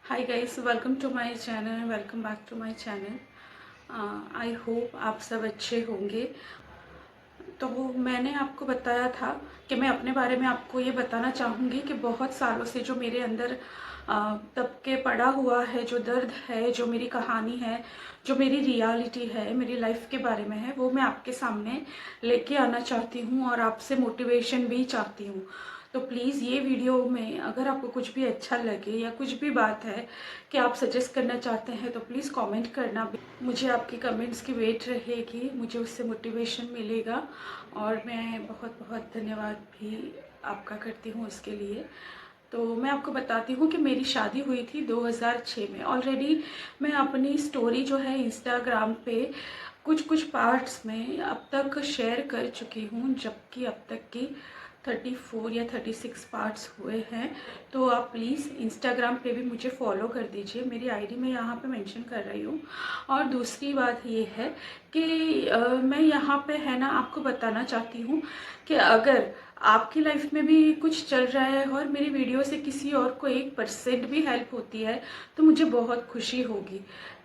Hi guys, welcome to my channel, welcome back to my channel. I hope आप सब अच्छे होंगे। तो मैंने आपको बताया था कि मैं अपने बारे में आपको ये बताना चाहूँगी कि बहुत सालों से जो मेरे अंदर तब के पड़ा हुआ है, जो दर्द है, जो मेरी कहानी है, जो मेरी रियलिटी है, मेरी लाइफ के बारे में है, वो मैं आपके सामने लेके आना चाहती हूँ और आपसे मोटिवेशन भी चाहती हूँ। तो प्लीज़ ये वीडियो में अगर आपको कुछ भी अच्छा लगे या कुछ भी बात है कि आप सजेस्ट करना चाहते हैं तो प्लीज़ कमेंट करना। मुझे आपकी कमेंट्स की वेट रहेगी, मुझे उससे मोटिवेशन मिलेगा और मैं बहुत बहुत धन्यवाद भी आपका करती हूँ उसके लिए। तो मैं आपको बताती हूँ कि मेरी शादी हुई थी 2006 में। ऑलरेडी मैं अपनी स्टोरी जो है इंस्टाग्राम पे कुछ कुछ पार्ट्स में अब तक शेयर कर चुकी हूँ, जबकि अब तक की 34 या 36 पार्ट्स हुए हैं। तो आप प्लीज़ इंस्टाग्राम पे भी मुझे फॉलो कर दीजिए, मेरी आईडी मैं यहाँ पे मेंशन कर रही हूँ। और दूसरी बात ये है कि मैं यहाँ पे है ना आपको बताना चाहती हूँ कि अगर आपकी लाइफ में भी कुछ चल रहा है और मेरी वीडियो से किसी और को 1% भी हेल्प होती है तो मुझे बहुत खुशी होगी।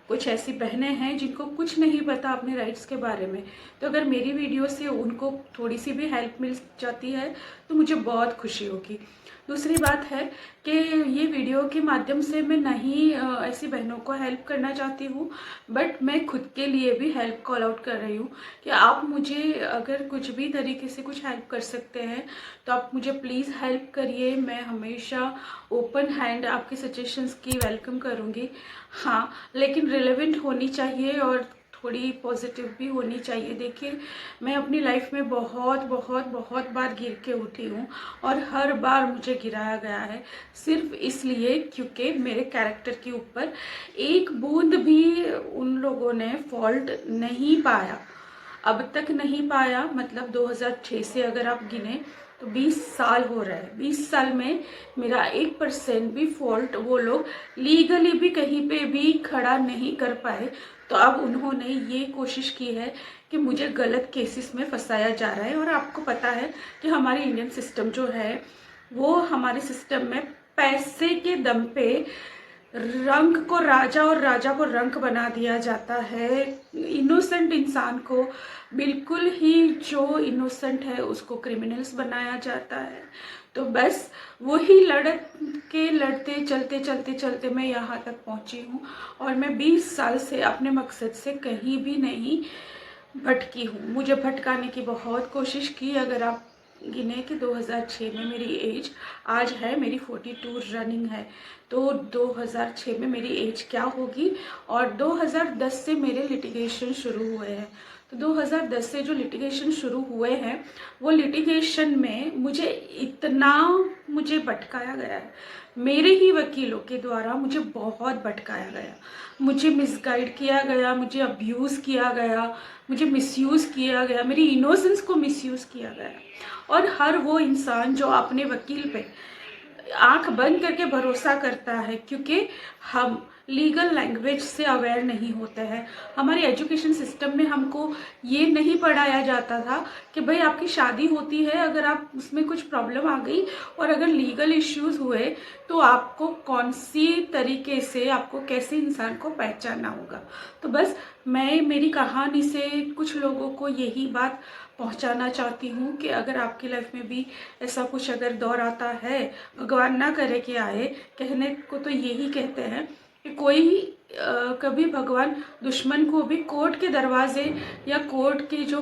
कुछ ऐसी बहनें हैं जिनको कुछ नहीं पता अपने राइट्स के बारे में, तो अगर मेरी वीडियो से उनको थोड़ी सी भी हेल्प मिल जाती है तो मुझे बहुत खुशी होगी। दूसरी बात है कि ये वीडियो के माध्यम से मैं नहीं ऐसी बहनों को हेल्प करना चाहती हूँ, बट मैं खुद के लिए भी हेल्प कॉल आउट कर रही हूँ कि आप मुझे अगर कुछ भी तरीके से कुछ हेल्प कर सकते हैं तो आप मुझे प्लीज़ हेल्प करिए। मैं हमेशा ओपन हैंड आपके सजेशंस की वेलकम करूँगी। हाँ, लेकिन रिलेवेंट होनी चाहिए और थोड़ी पॉजिटिव भी होनी चाहिए। देखिए, मैं अपनी लाइफ में बहुत बहुत बहुत बार गिर के उठी हूँ और हर बार मुझे गिराया गया है, सिर्फ इसलिए क्योंकि मेरे कैरेक्टर के ऊपर एक बूंद भी उन लोगों ने फॉल्ट नहीं पाया, अब तक नहीं पाया। मतलब 2006 से अगर आप गिने तो 20 साल हो रहा है। 20 साल में मेरा 1% भी फॉल्ट वो लोग लीगली भी कहीं पे भी खड़ा नहीं कर पाए। तो अब उन्होंने ये कोशिश की है कि मुझे गलत केसेस में फंसाया जा रहा है। और आपको पता है कि हमारे इंडियन सिस्टम जो है वो हमारे सिस्टम में पैसे के दम पे रंक को राजा और राजा को रंक बना दिया जाता है। इनोसेंट इंसान को, बिल्कुल ही जो इनोसेंट है उसको क्रिमिनल्स बनाया जाता है। तो बस वही लड़ते चलते चलते चलते मैं यहाँ तक पहुँची हूँ और मैं 20 साल से अपने मकसद से कहीं भी नहीं भटकी हूँ। मुझे भटकाने की बहुत कोशिश की। अगर आप गिने कि 2006 में मेरी एज आज है, मेरी 42 रनिंग है, तो 2006 में मेरी एज क्या होगी। और 2010 से मेरे लिटिगेशन शुरू हुए हैं। तो 2010 से जो लिटिगेशन शुरू हुए हैं वो लिटिगेशन में मुझे भटकाया गया है। मेरे ही वकीलों के द्वारा मुझे बहुत भटकाया गया, मुझे मिसगाइड किया गया, मुझे अब्यूज़ किया गया, मुझे मिसयूज़ किया गया, मेरी इनोसेंस को मिसयूज़ किया गया। और हर वो इंसान जो अपने वकील पे आंख बंद करके भरोसा करता है, क्योंकि हम लीगल लैंग्वेज से अवेयर नहीं होते हैं। हमारे एजुकेशन सिस्टम में हमको ये नहीं पढ़ाया जाता था कि भाई आपकी शादी होती है, अगर आप उसमें कुछ प्रॉब्लम आ गई और अगर लीगल इश्यूज हुए तो आपको कौन सी तरीके से, आपको कैसे इंसान को पहचानना होगा। तो बस मैं मेरी कहानी से कुछ लोगों को यही बात पहुंचाना चाहती हूँ कि अगर आपकी लाइफ में भी ऐसा कुछ अगर दौर आता है, भगवान ना करे कि आए, कहने को तो यही कहते हैं कि कोई कभी भगवान दुश्मन को भी कोर्ट के दरवाजे या कोर्ट के जो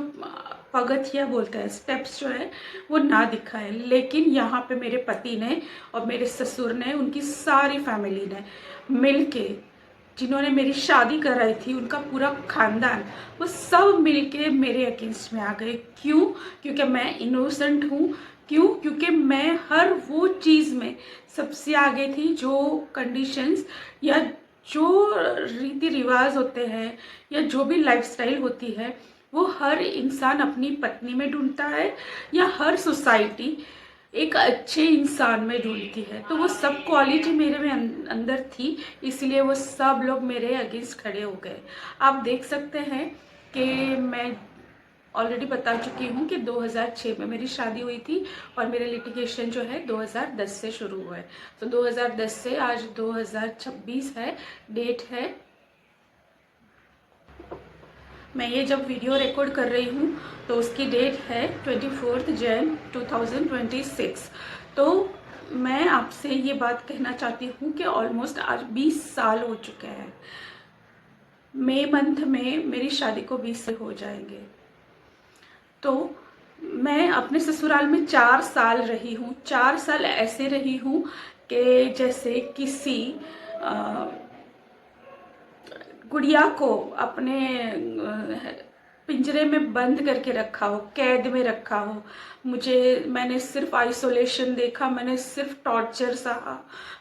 पगथिया बोलते हैं, स्टेप्स जो है वो ना दिखाए। लेकिन यहाँ पे मेरे पति ने और मेरे ससुर ने, उनकी सारी फैमिली ने मिलके, जिन्होंने मेरी शादी कराई थी, उनका पूरा खानदान, वो सब मिलके मेरे अगेंस्ट में आ गए। क्यों? क्योंकि मैं इनोसेंट हूँ। क्यों? क्योंकि मैं हर वो चीज़ में सबसे आगे थी जो कंडीशंस या जो रीति रिवाज होते हैं या जो भी लाइफस्टाइल होती है वो हर इंसान अपनी पत्नी में ढूंढता है या हर सोसाइटी एक अच्छे इंसान में ढूंढती है। तो वो सब क्वालिटी मेरे में अंदर थी, इसलिए वो सब लोग मेरे अगेंस्ट खड़े हो गए। आप देख सकते हैं कि मैं ऑलरेडी बता चुकी हूँ कि 2006 में मेरी शादी हुई थी और मेरे लिटिगेशन जो है 2010 से शुरू हुआ है। तो 2010 से आज 2026 है, डेट है। मैं ये जब वीडियो रिकॉर्ड कर रही हूँ तो उसकी डेट है 24 जनवरी 2026। तो मैं आपसे ये बात कहना चाहती हूँ कि ऑलमोस्ट आज 20 साल हो चुके हैं। मई मंथ में मेरी शादी को 20 से हो जाएंगे। तो मैं अपने ससुराल में 4 साल रही हूँ। 4 साल ऐसे रही हूँ कि जैसे किसी गुड़िया को अपने पिंजरे में बंद करके रखा हो, कैद में रखा हो। मैंने सिर्फ आइसोलेशन देखा, मैंने सिर्फ टॉर्चर सहा,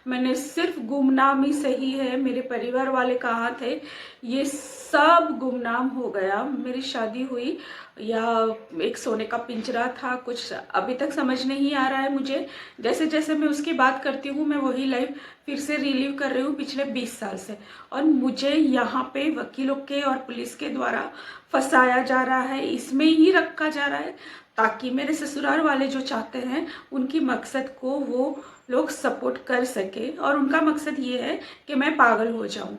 मैंने सिर्फ गुमनामी सही है। मेरे परिवार वाले कहाँ थे, ये सब गुमनाम हो गया। मेरी शादी हुई या एक सोने का पिंजरा था, कुछ अभी तक समझ नहीं आ रहा है मुझे। जैसे जैसे मैं उसकी बात करती हूँ मैं वही लाइफ फिर से रिलीव कर रही हूँ पिछले 20 साल से। और मुझे यहाँ पे वकीलों के और पुलिस के द्वारा फंसाया जा रहा है, इसमें ही रखा जा रहा है ताकि मेरे ससुराल वाले जो चाहते हैं उनकी मकसद को वो लोग सपोर्ट कर सके। और उनका मकसद ये है कि मैं पागल हो जाऊं।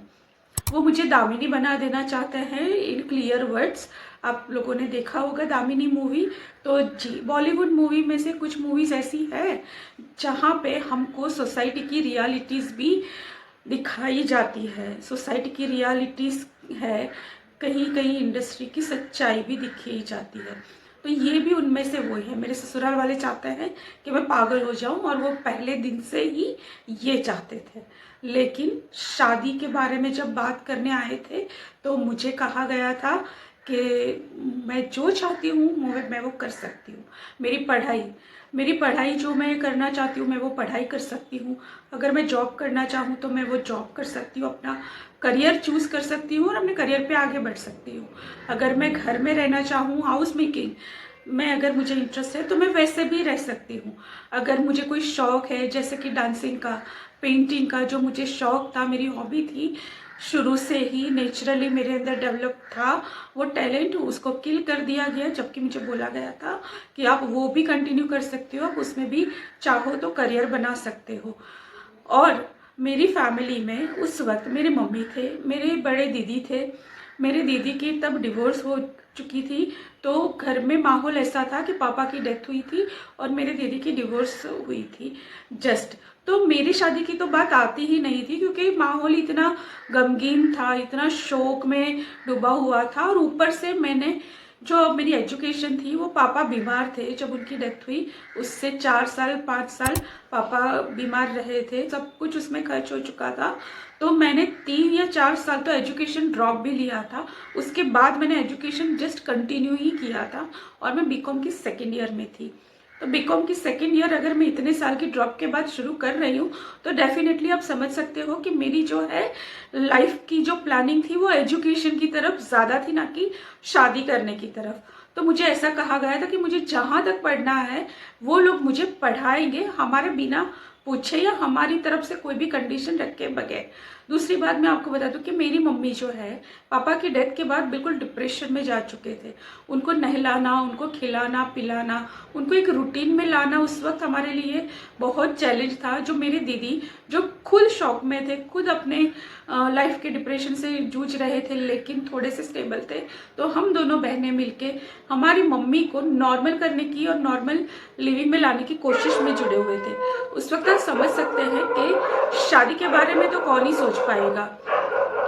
वो मुझे दामिनी बना देना चाहते हैं इन क्लियर वर्ड्स। आप लोगों ने देखा होगा दामिनी मूवी। तो जी, बॉलीवुड मूवी में से कुछ मूवीज ऐसी है जहाँ पे हमको सोसाइटी की रियलिटीज भी दिखाई जाती है। सोसाइटी की रियलिटीज है, कहीं कहीं इंडस्ट्री की सच्चाई भी दिखाई जाती है। तो ये भी उनमें से वो है। मेरे ससुराल वाले चाहते हैं कि मैं पागल हो जाऊं और वो पहले दिन से ही ये चाहते थे। लेकिन शादी के बारे में जब बात करने आए थे तो मुझे कहा गया था कि मैं जो चाहती हूँ मैं वो कर सकती हूँ। मेरी पढ़ाई जो मैं करना चाहती हूँ मैं वो पढ़ाई कर सकती हूँ। अगर मैं जॉब करना चाहूँ तो मैं वो जॉब कर सकती हूँ, अपना करियर चूज कर सकती हूँ और अपने करियर पे आगे बढ़ सकती हूँ। अगर मैं घर में रहना चाहूँ, हाउस मेकिंग में अगर मुझे इंटरेस्ट है तो मैं वैसे भी रह सकती हूँ। अगर मुझे कोई शौक है जैसे कि डांसिंग का, पेंटिंग का, जो मुझे शौक था, मेरी हॉबी थी, शुरू से ही नेचुरली मेरे अंदर डेवलप था वो टैलेंट, उसको किल कर दिया गया। जबकि मुझे बोला गया था कि आप वो भी कंटिन्यू कर सकते हो, आप उसमें भी चाहो तो करियर बना सकते हो। और मेरी फैमिली में उस वक्त मेरे मम्मी थे, मेरे बड़े दीदी थे। मेरी दीदी की तब डिवोर्स हो चुकी थी। तो घर में माहौल ऐसा था कि पापा की डेथ हुई थी और मेरे दीदी की डिवोर्स हुई थी जस्ट। तो मेरी शादी की तो बात आती ही नहीं थी क्योंकि माहौल इतना गमगीन था, इतना शोक में डूबा हुआ था। और ऊपर से मैंने जो मेरी एजुकेशन थी, वो पापा बीमार थे जब उनकी डेथ हुई। उससे 4 साल 5 साल पापा बीमार रहे थे, सब कुछ उसमें खर्च हो चुका था। तो मैंने 3 या 4 साल तो एजुकेशन ड्रॉप भी लिया था। उसके बाद मैंने एजुकेशन जस्ट कंटिन्यू ही किया था और मैं बीकॉम की सेकेंड ईयर में थी। तो बीकॉम की सेकेंड ईयर अगर मैं इतने साल की ड्रॉप के बाद शुरू कर रही हूँ तो डेफिनेटली आप समझ सकते हो कि मेरी जो है लाइफ की जो प्लानिंग थी वो एजुकेशन की तरफ ज़्यादा थी, ना कि शादी करने की तरफ। तो मुझे ऐसा कहा गया था कि मुझे जहाँ तक पढ़ना है वो लोग मुझे पढ़ाएंगे, हमारे बिना पूछे या हमारी तरफ से कोई भी कंडीशन रखे बगैर। दूसरी बात मैं आपको बता दूं कि मेरी मम्मी जो है पापा की डेथ के बाद बिल्कुल डिप्रेशन में जा चुके थे। उनको नहलाना, उनको खिलाना पिलाना, उनको एक रूटीन में लाना उस वक्त हमारे लिए बहुत चैलेंज था। जो मेरी दीदी जो खुद शौक में थे, खुद अपने लाइफ के डिप्रेशन से जूझ रहे थे लेकिन थोड़े से स्टेबल थे, तो हम दोनों बहनें मिलके हमारी मम्मी को नॉर्मल करने की और नॉर्मल लिविंग में लाने की कोशिश में जुड़े हुए थे। उस वक्त आप समझ सकते हैं कि शादी के बारे में तो कौन ही सोच पाएगा।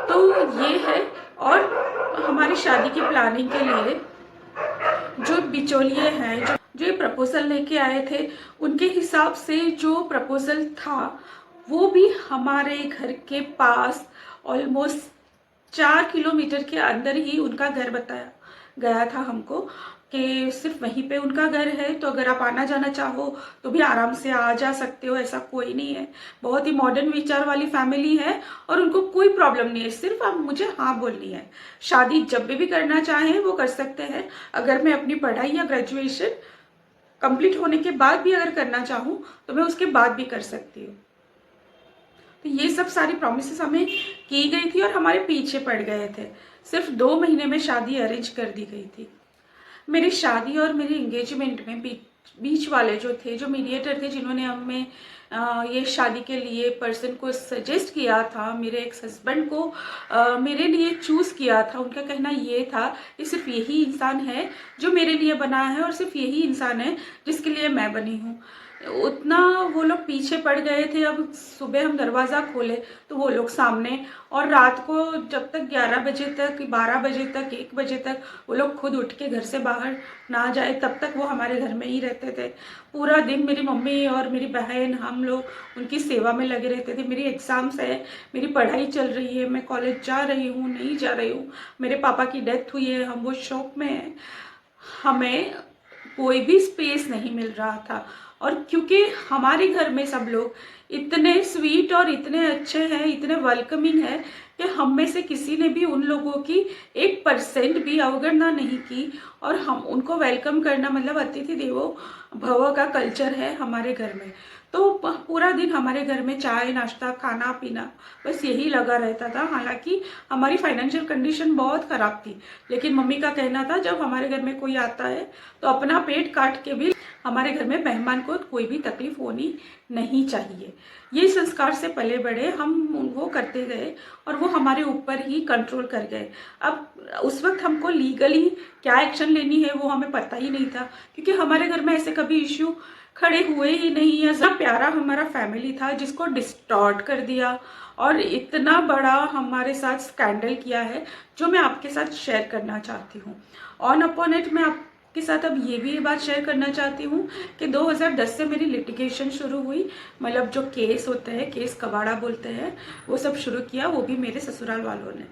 तो ये है। और हमारी शादी की प्लानिंग के लिए जो बिचौलिए हैं, जो ये प्रपोजल लेके आए थे, उनके हिसाब से जो प्रपोजल था वो भी हमारे घर के पास ऑलमोस्ट 4 किलोमीटर के अंदर ही उनका घर बताया गया था हमको कि सिर्फ वहीं पे उनका घर है। तो अगर आप आना जाना चाहो तो भी आराम से आ जा सकते हो, ऐसा कोई नहीं है। बहुत ही मॉडर्न विचार वाली फैमिली है और उनको कोई प्रॉब्लम नहीं है, सिर्फ आप मुझे हाँ बोलनी है। शादी जब भी करना चाहें वो कर सकते हैं। अगर मैं अपनी पढ़ाई या ग्रेजुएशन कंप्लीट होने के बाद भी अगर करना चाहूँ तो मैं उसके बाद भी कर सकती हूँ। तो ये सब सारी प्रॉमिसेस हमें की गई थी और हमारे पीछे पड़ गए थे। सिर्फ 2 महीने में शादी अरेंज कर दी गई थी। मेरी शादी और मेरी एंगेजमेंट में बीच वाले जो थे, जो मीडिएटर थे, जिन्होंने हमें ये शादी के लिए पर्सन को सजेस्ट किया था, मेरे एक्स हस्बैंड को मेरे लिए चूज़ किया था, उनका कहना ये था कि सिर्फ यही इंसान है जो मेरे लिए बना है और सिर्फ यही इंसान है जिसके लिए मैं बनी हूँ। उतना वो लोग पीछे पड़ गए थे। अब सुबह हम दरवाज़ा खोले तो वो लोग सामने, और रात को जब तक 11 बजे तक, 12 बजे तक, 1 बजे तक वो लोग खुद उठ के घर से बाहर ना जाए तब तक वो हमारे घर में ही रहते थे। पूरा दिन मेरी मम्मी और मेरी बहन, हम लोग उनकी सेवा में लगे रहते थे। मेरी एग्ज़ाम्स है, मेरी पढ़ाई चल रही है, मैं कॉलेज जा रही हूँ, नहीं जा रही हूँ, मेरे पापा की डेथ हुई है, हम वो शौक में हैं, हमें कोई भी स्पेस नहीं मिल रहा था। और क्योंकि हमारे घर में सब लोग इतने स्वीट और इतने अच्छे हैं, इतने वेलकमिंग है कि हम में से किसी ने भी उन लोगों की 1% भी अवगणना नहीं की। और हम उनको वेलकम करना मतलब अतिथि देवो भव का कल्चर है हमारे घर में। तो पूरा दिन हमारे घर में चाय नाश्ता खाना पीना बस यही लगा रहता था। हालांकि हमारी फाइनेंशियल कंडीशन बहुत ख़राब थी, लेकिन मम्मी का कहना था जब हमारे घर में कोई आता है तो अपना पेट काट के भी हमारे घर में मेहमान को कोई भी तकलीफ होनी नहीं चाहिए। ये संस्कार से पले बड़े हम वो करते गए और वो हमारे ऊपर ही कंट्रोल कर गए। अब उस वक्त हमको लीगली क्या एक्शन लेनी है वो हमें पता ही नहीं था, क्योंकि हमारे घर में ऐसे कभी इश्यू खड़े हुए ही नहीं है। इतना प्यारा हमारा फैमिली था जिसको डिस्टॉर्ट कर दिया और इतना बड़ा हमारे साथ स्कैंडल किया है, जो मैं आपके साथ शेयर करना चाहती हूँ। ऑन अपॉन इट मैं आपके साथ अब ये भी बात शेयर करना चाहती हूँ कि 2010 से मेरी लिटिगेशन शुरू हुई। मतलब जो केस होते हैं, केस कबाड़ा बोलते हैं, वो सब शुरू किया, वो भी मेरे ससुराल वालों ने,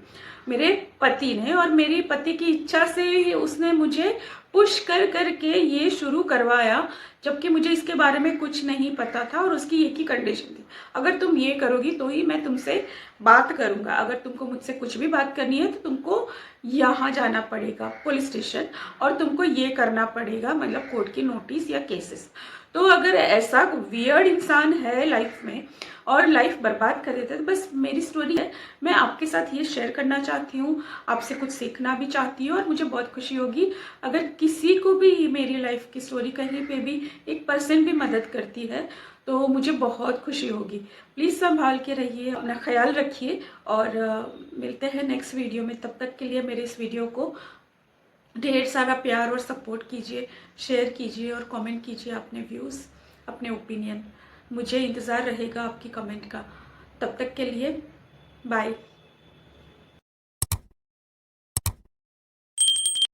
मेरे पति ने। और मेरी पति की इच्छा से उसने मुझे पुश कर करके ये शुरू करवाया, जबकि मुझे इसके बारे में कुछ नहीं पता था। और उसकी एक ही कंडीशन थी, अगर तुम ये करोगी तो ही मैं तुमसे बात करूंगा, अगर तुमको मुझसे कुछ भी बात करनी है तो तुमको यहाँ जाना पड़ेगा पुलिस स्टेशन, और तुमको ये करना पड़ेगा, मतलब कोर्ट की नोटिस या केसेस। तो अगर ऐसा वियर्ड इंसान है लाइफ में और लाइफ बर्बाद कर देता है, तो बस मेरी स्टोरी है, मैं आपके साथ ये शेयर करना चाहती हूँ, आपसे कुछ सीखना भी चाहती हूँ। और मुझे बहुत खुशी होगी अगर किसी को भी मेरी लाइफ की स्टोरी कहीं पे भी 1% भी मदद करती है तो मुझे बहुत खुशी होगी। प्लीज़ संभाल के रहिए, अपना ख्याल रखिए, और मिलते हैं नेक्स्ट वीडियो में। तब तक के लिए मेरे इस वीडियो को ढेर सारा प्यार और सपोर्ट कीजिए, शेयर कीजिए और कमेंट कीजिए अपने व्यूज़, अपने ओपिनियन। मुझे इंतज़ार रहेगा आपकी कमेंट का। तब तक के लिए बाय।